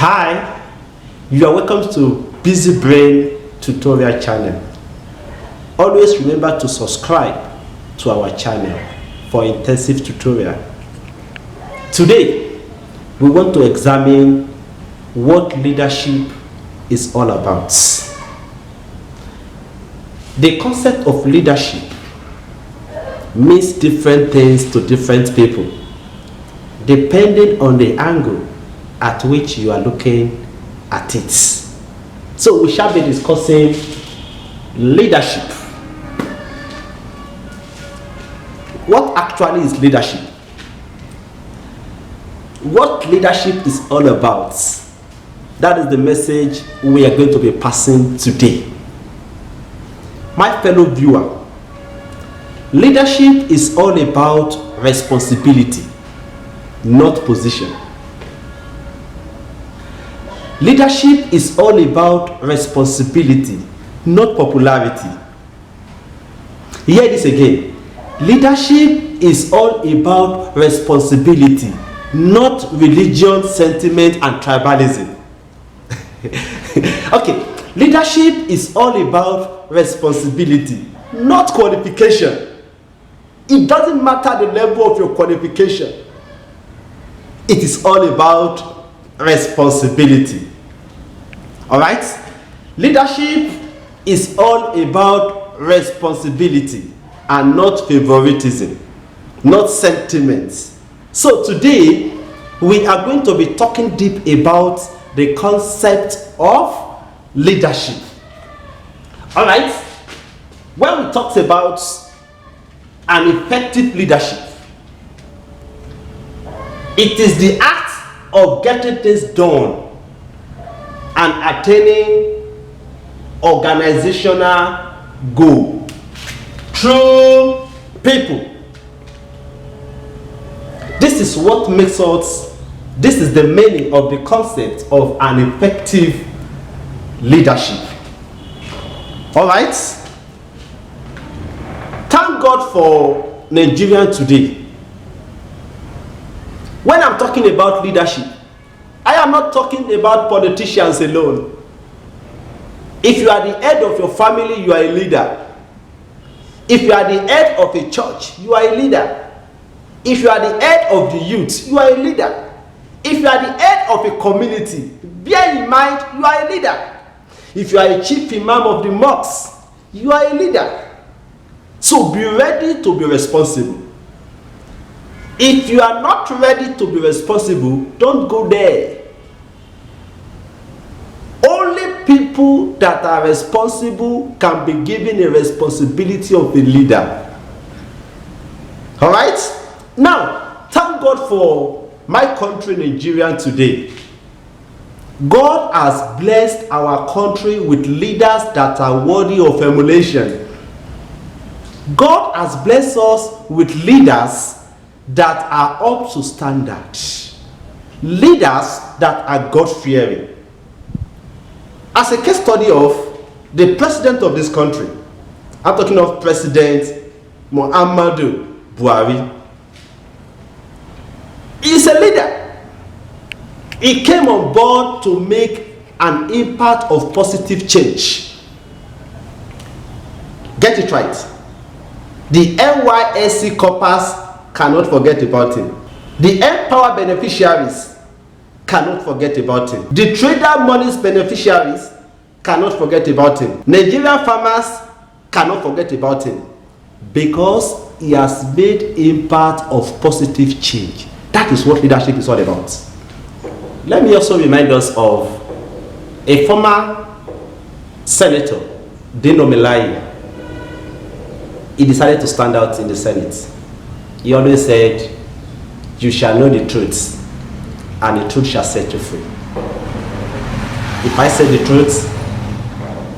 Hi, you are welcome to Busy Brain Tutorial channel. Always remember to subscribe to our channel for intensive tutorial. Today, we want to examine what leadership is all about. The concept of leadership means different things to different people, depending on the angle at which you are looking at it. So we shall be discussing leadership. What actually is leadership? What leadership is all about? That is the message we are going to be passing today. My fellow viewer, leadership is all about responsibility, not position. Leadership is all about responsibility, not popularity. Hear this again. Leadership is all about responsibility, not religion, sentiment, and tribalism. Okay, leadership is all about responsibility, not qualification. It doesn't matter the level of your qualification. It is all about responsibility. All right? Leadership is all about responsibility and not favoritism, not sentiments. So today, we are going to be talking deep about the concept of leadership. All right? When we talk about an effective leadership, it is the act of getting things done and attaining organizational goal through people. This is what makes us, this is the meaning of the concept of an effective leadership. All right? Thank God for Nigeria today. When I'm talking about leadership, I am not talking about politicians alone. If you are the head of your family, you are a leader. If you are the head of a church, you are a leader. If you are the head of the youth, you are a leader. If you are the head of a community, bear in mind, you are a leader. If you are a chief imam of the mosque, you are a leader. So be ready to be responsible. If you are not ready to be responsible, don't go there. Only people that are responsible can be given a responsibility of a leader. All right? Now, thank God for my country, Nigeria, today. God has blessed our country with leaders that are worthy of emulation. God has blessed us with leaders that are up to standard. Leaders that are God-fearing. As a case study of the president of this country, I'm talking of President Muhammadu Buhari. He is a leader. He came on board to make an impact of positive change. Get it right. The NYSC corpers cannot forget about him. The Empower beneficiaries cannot forget about him. The trader monies beneficiaries cannot forget about him. Nigerian farmers cannot forget about him, because he has made impact of positive change. That is what leadership is all about. Let me also remind us of a former senator, Dino Melaye. He decided to stand out in the Senate. He always said, "You shall know the truth, and the truth shall set you free." If I say the truth,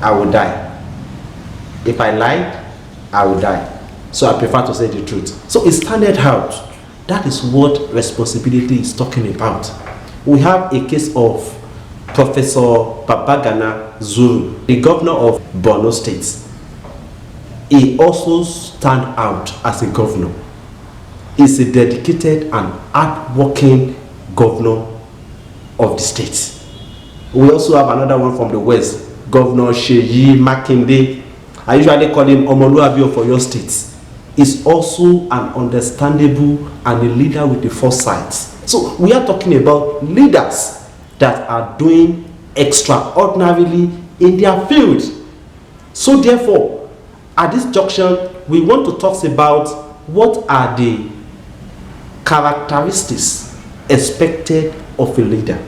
I will die. If I lie, I will die. So I prefer to say the truth. So it standard out. That is what responsibility is talking about. We have a case of Professor Babagana Zulum, the governor of Borno State. He also stands out as a governor. He's a dedicated and hard-working governor of the state. We also have another one from the West, Governor Seyi Makinde. I usually call him Omoluabi for your state. Is also an understandable and a leader with the foresight. So we are talking about leaders that are doing extraordinarily in their field. So therefore, at this junction, we want to talk about what are the characteristics expected of a leader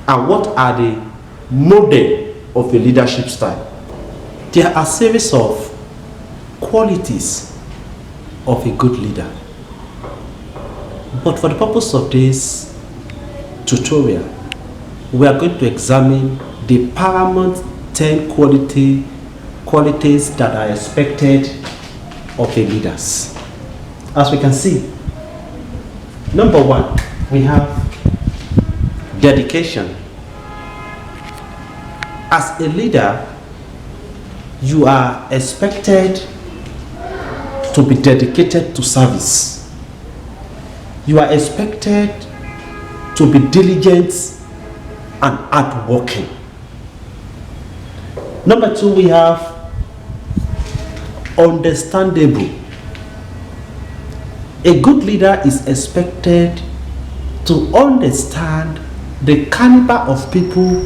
and what are the model of a leadership style. There are a series of qualities of a good leader. But for the purpose of this tutorial, we are going to examine the paramount 10 qualities that are expected of a leader. As we can see, number 1, we have dedication. As a leader, you are expected to be dedicated to service. You are expected to be diligent and hardworking. Number 2, we have understandable. A good leader is expected to understand the caliber of people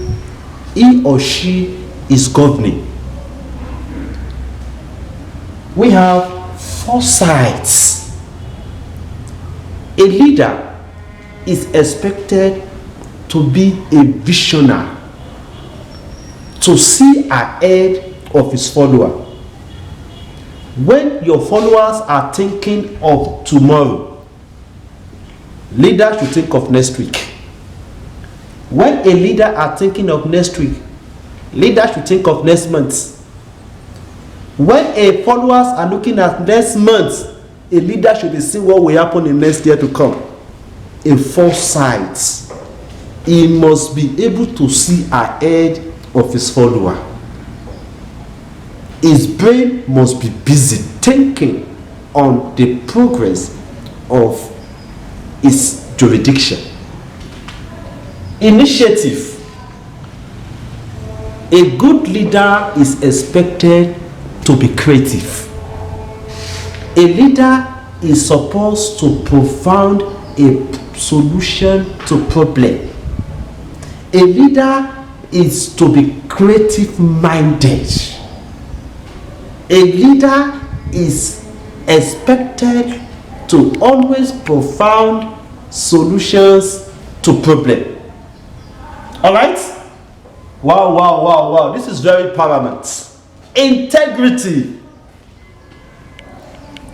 he or she is governing. We have foresight. A leader is expected to be a visionary, to see ahead of his follower. When your followers are thinking of tomorrow, leaders should think of next week. When a leader are thinking of next week, leaders should think of next month. When a followers are looking at next month, a leader should be seeing what will happen in next year to come. A foresight. He must be able to see ahead of his follower. His brain must be busy thinking on the progress of his jurisdiction. Initiative. A good leader is expected to be creative. A leader is supposed to provide a solution to problem. A leader is to be creative minded. A leader is expected to always provide solutions to problem. All right? Wow. This is very paramount. Integrity.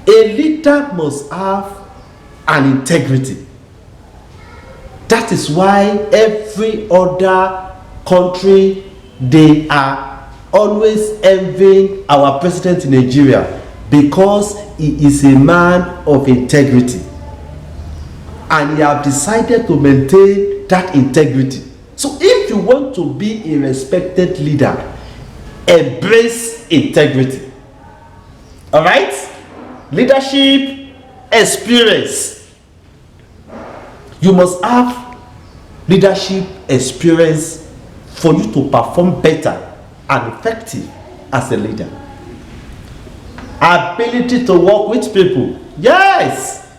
A leader must have an integrity. That is why every other country, they are always envying our president in Nigeria because he is a man of integrity. And he has decided to maintain that integrity. So if you want to be a respected leader, embrace integrity. All right? Leadership experience. You must have leadership experience for you to perform better and effective as a leader. Ability to work with people. Yes.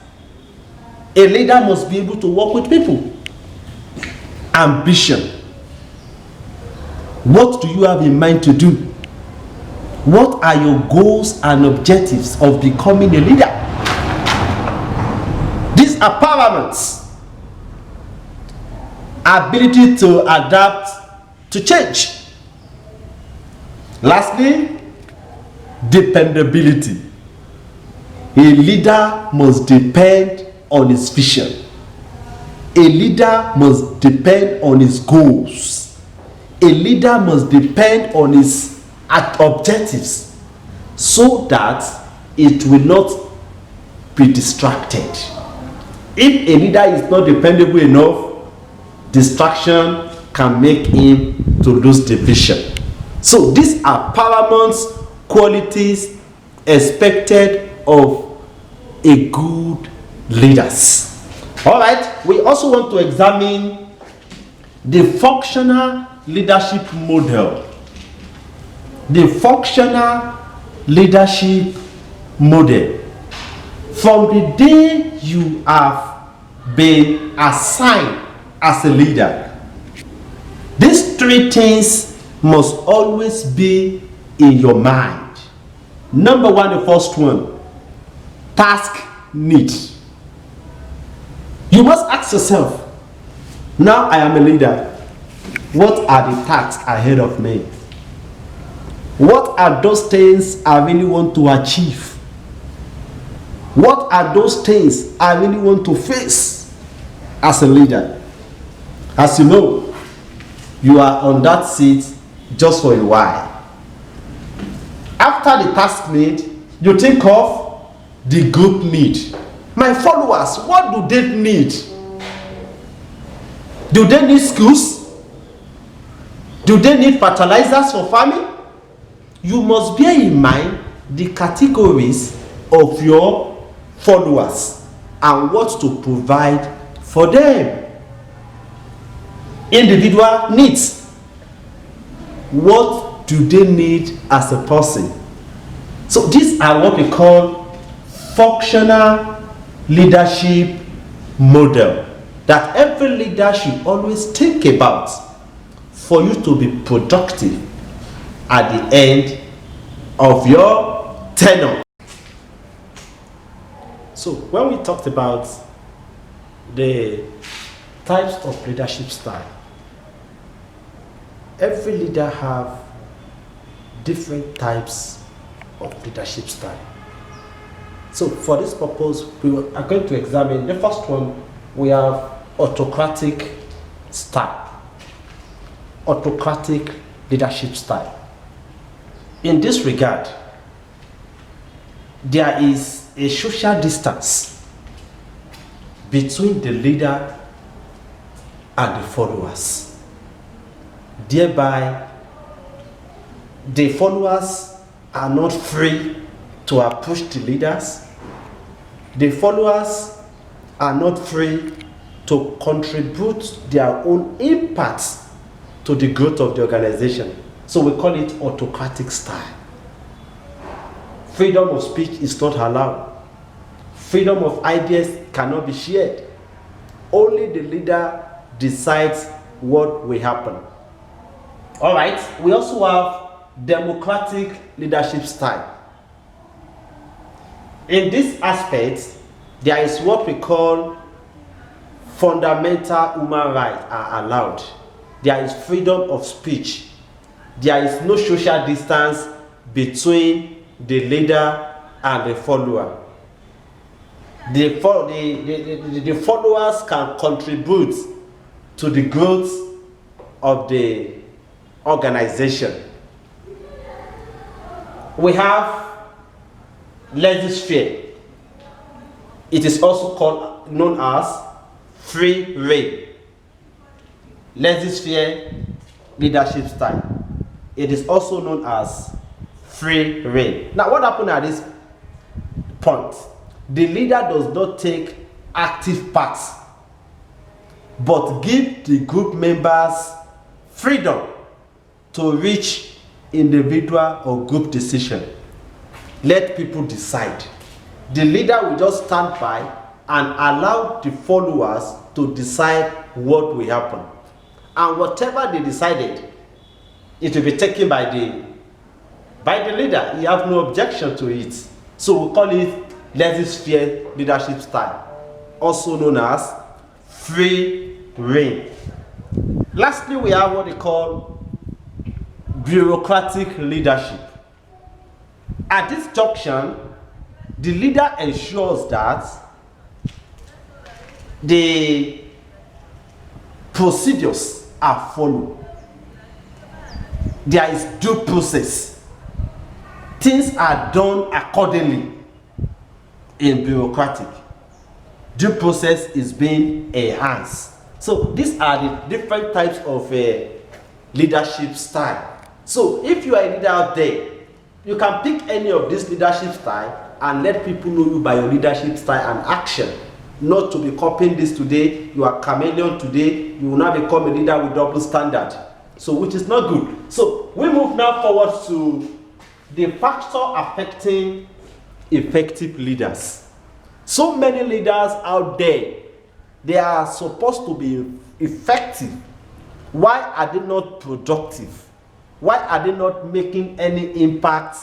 A leader must be able to work with people. Ambition. What do you have in mind to do? What are your goals and objectives of becoming a leader? These are paramount. Ability to adapt to change. Lastly, dependability. A leader must depend on his vision. A leader must depend on his goals. A leader must depend on his objectives so that it will not be distracted. If a leader is not dependable enough, distraction can make him to lose the vision. So these are paramount qualities expected of a good leader. All right, we also want to examine the functional leadership model. The functional leadership model. From the day you have been assigned as a leader, these three things must always be in your mind. Number one, the first one, task need. You must ask yourself, now I am a leader, what are the tasks ahead of me? What are those things I really want to achieve? What are those things I really want to face as a leader? As you know, you are on that seat just for a while. After the task need, you think of the group need. My followers, what do they need? Do they need schools? Do they need fertilizers for farming? You must bear in mind the categories of your followers and what to provide for them. Individual needs. What do they need as a person? So these are what we call functional leadership model that every leader should always think about for you to be productive at the end of your tenure. So when we talked about the types of leadership style, every leader have different types of leadership style. So for this purpose, we are going to examine the first one. We have autocratic style. Autocratic leadership style. In this regard, there is a social distance between the leader and the followers. Thereby, the followers are not free to approach the leaders. The followers are not free to contribute their own impact to the growth of the organization. So we call it autocratic style. Freedom of speech is not allowed. Freedom of ideas cannot be shared. Only the leader decides what will happen. All right, we also have democratic leadership style. In this aspect, there is what we call fundamental human rights are allowed. There is freedom of speech. There is no social distance between the leader and the follower. The followers can contribute to the growth of the organization. We have laissez-faire. It is also known as free rein. Laissez-faire leadership style. It is also known as free rein. Now, what happened at this point? The leader does not take active part, but give the group members freedom to reach individual or group decision. Let people decide. The leader will just stand by and allow the followers to decide what will happen. And whatever they decided, it will be taken by the leader. He has no objection to it. So we call it laissez-faire leadership style, also known as free rein. Lastly, we have what they call bureaucratic leadership. At this junction, the leader ensures that the procedures are followed. There is due process. Things are done accordingly. In bureaucratic, due process is being enhanced. So these are the different types of leadership style. So if you are a leader out there, you can pick any of this leadership style and let people know you by your leadership style and action. Not to be copying this today, you are chameleon today, you will now become a leader with double standard. So which is not good. So we move now forward to the factor affecting effective leaders. So many leaders out there, they are supposed to be effective. Why are they not productive? Why are they not making any impact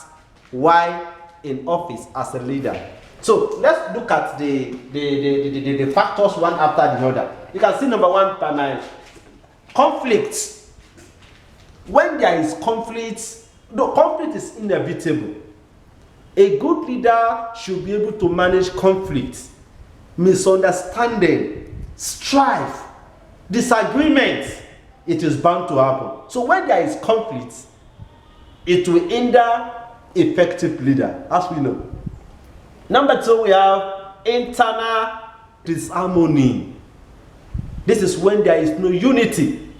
while in office as a leader? So let's look at the factors one after the other. You can see number one, primary conflict. When there is conflict, the conflict is inevitable. A good leader should be able to manage conflict, misunderstanding, strife, disagreement. It is bound to happen. So when there is conflict, it will hinder effective leader, as we know. Number two, we have internal disharmony. This is when there is no unity.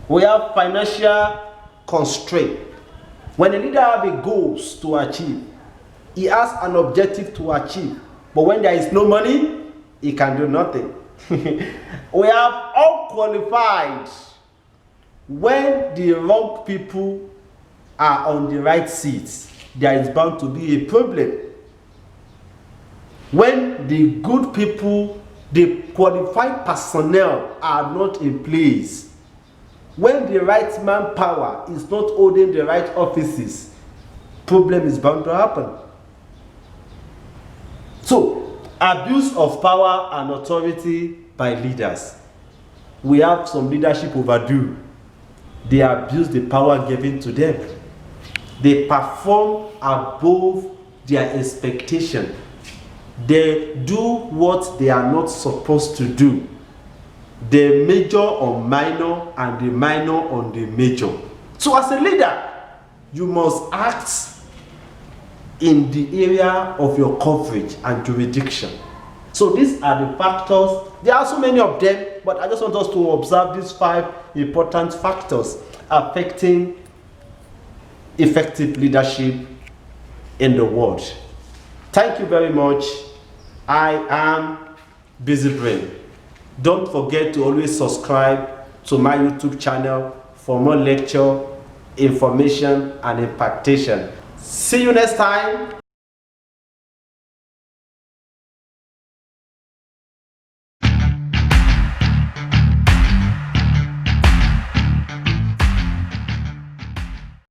We have financial constraint. When a leader has a goals to achieve, he has an objective to achieve, but when there is no money, he can do nothing. We have unqualified. When the wrong people are on the right seats, there is bound to be a problem. When the good people, the qualified personnel are not in place, when the right manpower is not holding the right offices, problem is bound to happen. So, abuse of power and authority by leaders. We have some leadership overdue. They abuse the power given to them. They perform above their expectation. They do what they are not supposed to do. They major on minor and the minor on the major. So as a leader, you must act in the area of your coverage and jurisdiction. So these are the factors. There are so many of them, but I just want us to observe these 5 important factors affecting effective leadership in the world. Thank you very much. I am Busy Brain. Don't forget to always subscribe to my YouTube channel for more lecture, information, and impartation. See you next time.